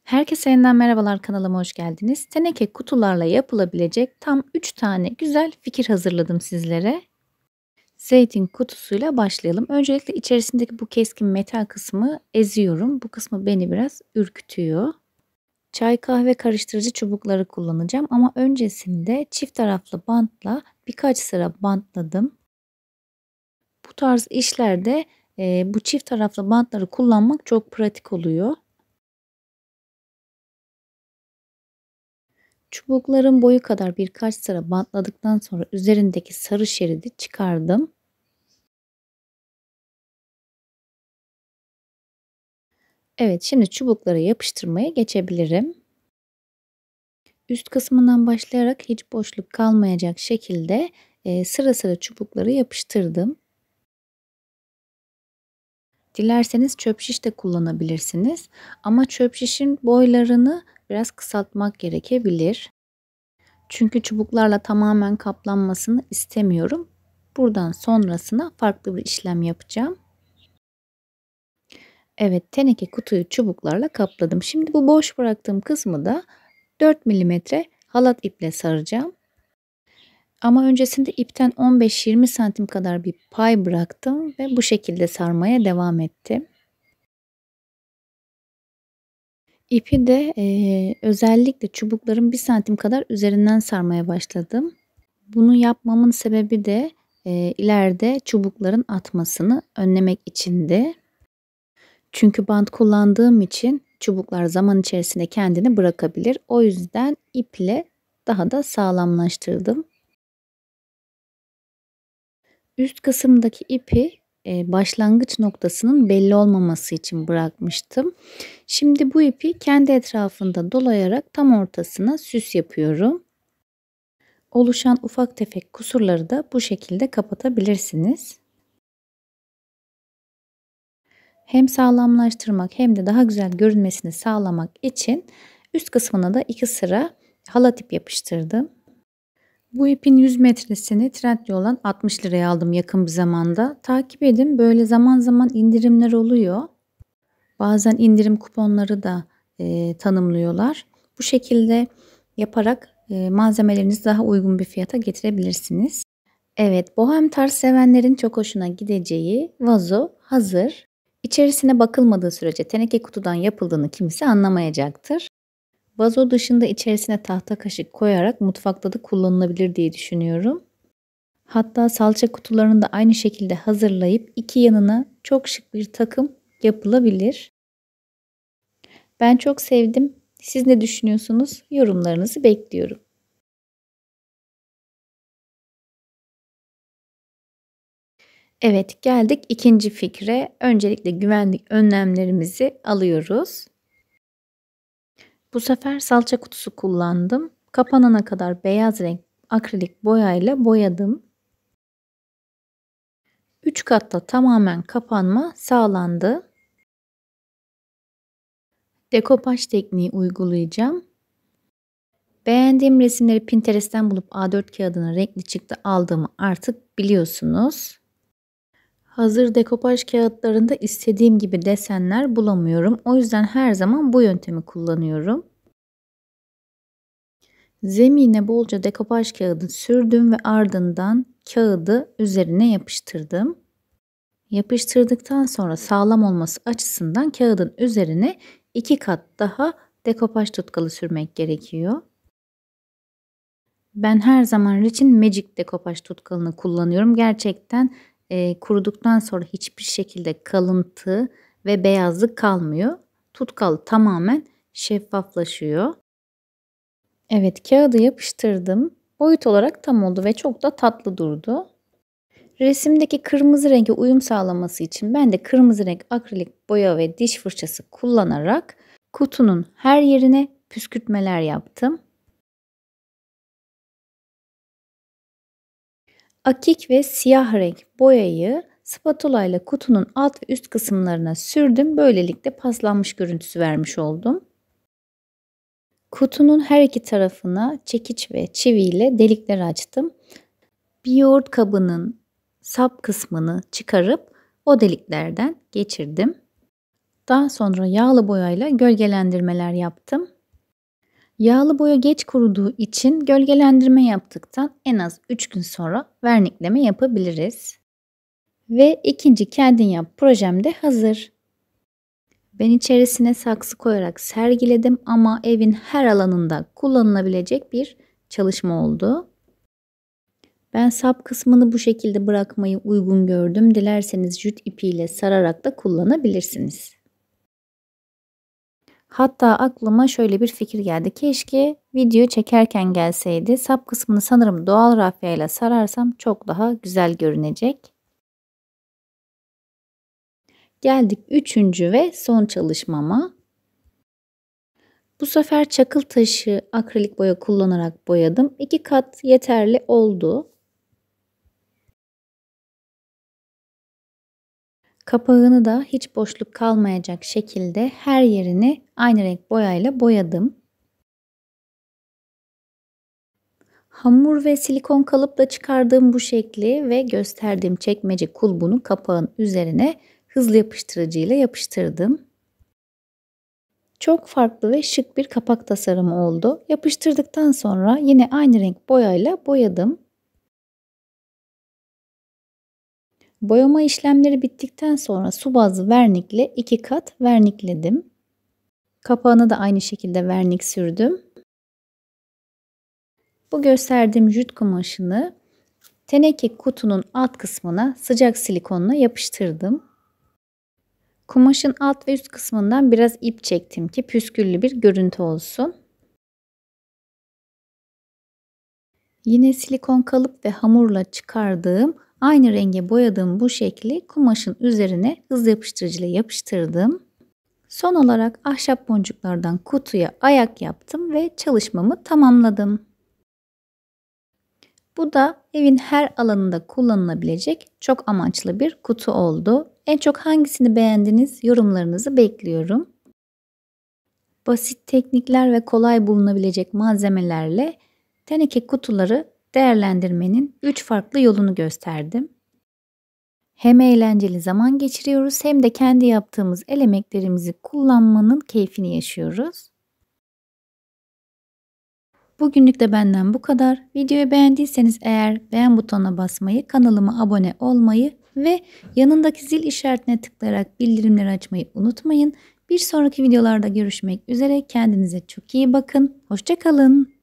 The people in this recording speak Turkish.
Herkese yeniden merhabalar, kanalıma hoş geldiniz. Teneke kutularla yapılabilecek tam 3 tane güzel fikir hazırladım sizlere. Zeytin kutusuyla başlayalım. Öncelikle içerisindeki bu keskin metal kısmı eziyorum. Bu kısmı beni biraz ürkütüyor. Çay kahve karıştırıcı çubukları kullanacağım ama öncesinde çift taraflı bantla birkaç sıra bantladım. Bu tarz işlerde bu çift taraflı bantları kullanmak çok pratik oluyor. Çubukların boyu kadar birkaç sıra bantladıktan sonra üzerindeki sarı şeridi çıkardım. Evet, şimdi çubuklara yapıştırmaya geçebilirim. Üst kısmından başlayarak hiç boşluk kalmayacak şekilde sıra sıra çubukları yapıştırdım. Dilerseniz çöp şiş de kullanabilirsiniz. Ama çöp şişin boylarını biraz kısaltmak gerekebilir. Çünkü çubuklarla tamamen kaplanmasını istemiyorum. Buradan sonrasına farklı bir işlem yapacağım. Evet, teneke kutuyu çubuklarla kapladım. Şimdi bu boş bıraktığım kısmı da 4 milimetre halat iple saracağım. Ama öncesinde ipten 15-20 santim kadar bir pay bıraktım ve bu şekilde sarmaya devam ettim. İpi de özellikle çubukların 1 santim kadar üzerinden sarmaya başladım. Bunu yapmamın sebebi de ileride çubukların atmasını önlemek içindi. Çünkü bant kullandığım için çubuklar zaman içerisinde kendini bırakabilir. O yüzden iple daha da sağlamlaştırdım. Üst kısımdaki ipi başlangıç noktasının belli olmaması için bırakmıştım. Şimdi bu ipi kendi etrafında dolayarak tam ortasına süs yapıyorum. Oluşan ufak tefek kusurları da bu şekilde kapatabilirsiniz. Hem sağlamlaştırmak hem de daha güzel görünmesini sağlamak için üst kısmına da 2 sıra halat ip yapıştırdım. Bu ipin 100 metresini Trendyol'dan 60 liraya aldım yakın bir zamanda. Takip edin, böyle zaman zaman indirimler oluyor. Bazen indirim kuponları da tanımlıyorlar. Bu şekilde yaparak malzemelerinizi daha uygun bir fiyata getirebilirsiniz. Evet, bohem tarz sevenlerin çok hoşuna gideceği vazo hazır. İçerisine bakılmadığı sürece teneke kutudan yapıldığını kimse anlamayacaktır. Vazo dışında içerisine tahta kaşık koyarak mutfakta da kullanılabilir diye düşünüyorum. Hatta salça kutularını da aynı şekilde hazırlayıp iki yanına çok şık bir takım yapılabilir. Ben çok sevdim. Siz ne düşünüyorsunuz? Yorumlarınızı bekliyorum. Evet, geldik ikinci fikre. Öncelikle güvenlik önlemlerimizi alıyoruz. Bu sefer salça kutusu kullandım. Kapanana kadar beyaz renk akrilik boyayla boyadım. 3 katta tamamen kapanma sağlandı. Dekopaj tekniği uygulayacağım. Beğendiğim resimleri Pinterest'ten bulup A4 kağıdına renkli çıktı aldığımı artık biliyorsunuz. Hazır dekopaj kağıtlarında istediğim gibi desenler bulamıyorum. O yüzden her zaman bu yöntemi kullanıyorum. Zemine bolca dekopaj kağıdı sürdüm ve ardından kağıdı üzerine yapıştırdım. Yapıştırdıktan sonra sağlam olması açısından kağıdın üzerine 2 kat daha dekopaj tutkalı sürmek gerekiyor. Ben her zaman Rich'in Magic dekopaj tutkalını kullanıyorum. Gerçekten kuruduktan sonra hiçbir şekilde kalıntı ve beyazlık kalmıyor. Tutkal tamamen şeffaflaşıyor. Evet, kağıdı yapıştırdım. Boyut olarak tam oldu ve çok da tatlı durdu. Resimdeki kırmızı renge uyum sağlaması için ben de kırmızı renk akrilik boya ve diş fırçası kullanarak kutunun her yerine püskürtmeler yaptım. Akik ve siyah renk boyayı spatula ile kutunun alt ve üst kısımlarına sürdüm. Böylelikle paslanmış görüntüsü vermiş oldum. Kutunun her iki tarafına çekiç ve çivi ile delikler açtım. Bir yoğurt kabının sap kısmını çıkarıp o deliklerden geçirdim. Daha sonra yağlı boyayla gölgelendirmeler yaptım. Yağlı boya geç kuruduğu için gölgelendirme yaptıktan en az 3 gün sonra vernikleme yapabiliriz. Ve ikinci kendin yap projem de hazır. Ben içerisine saksı koyarak sergiledim ama evin her alanında kullanılabilecek bir çalışma oldu. Ben sap kısmını bu şekilde bırakmayı uygun gördüm. Dilerseniz jüt ipiyle sararak da kullanabilirsiniz. Hatta aklıma şöyle bir fikir geldi. Keşke video çekerken gelseydi. Sap kısmını sanırım doğal rafya ile sararsam çok daha güzel görünecek. Geldik üçüncü ve son çalışmama. Bu sefer çakıl taşı akrilik boya kullanarak boyadım. 2 kat yeterli oldu. Kapağını da hiç boşluk kalmayacak şekilde her yerini aynı renk boyayla boyadım. Hamur ve silikon kalıpla çıkardığım bu şekli ve gösterdiğim çekmece kulbunu kapağın üzerine hızlı yapıştırıcıyla yapıştırdım. Çok farklı ve şık bir kapak tasarımı oldu. Yapıştırdıktan sonra yine aynı renk boyayla boyadım. Boyama işlemleri bittikten sonra su bazlı vernikle 2 kat vernikledim. Kapağına da aynı şekilde vernik sürdüm. Bu gösterdiğim jüt kumaşını teneke kutunun alt kısmına sıcak silikonla yapıştırdım. Kumaşın alt ve üst kısmından biraz ip çektim ki püsküllü bir görüntü olsun. Yine silikon kalıp ve hamurla çıkardığım aynı renge boyadığım bu şekli kumaşın üzerine hızlı yapıştırıcıyla yapıştırdım. Son olarak ahşap boncuklardan kutuya ayak yaptım ve çalışmamı tamamladım. Bu da evin her alanında kullanılabilecek çok amaçlı bir kutu oldu. En çok hangisini beğendiniz? Yorumlarınızı bekliyorum. Basit teknikler ve kolay bulunabilecek malzemelerle teneke kutuları değerlendirmenin 3 farklı yolunu gösterdim. Hem eğlenceli zaman geçiriyoruz hem de kendi yaptığımız el emeklerimizi kullanmanın keyfini yaşıyoruz. Bugünlük de benden bu kadar. Videoyu beğendiyseniz eğer beğen butonuna basmayı, kanalıma abone olmayı ve yanındaki zil işaretine tıklayarak bildirimleri açmayı unutmayın. Bir sonraki videolarda görüşmek üzere. Kendinize çok iyi bakın. Hoşça kalın.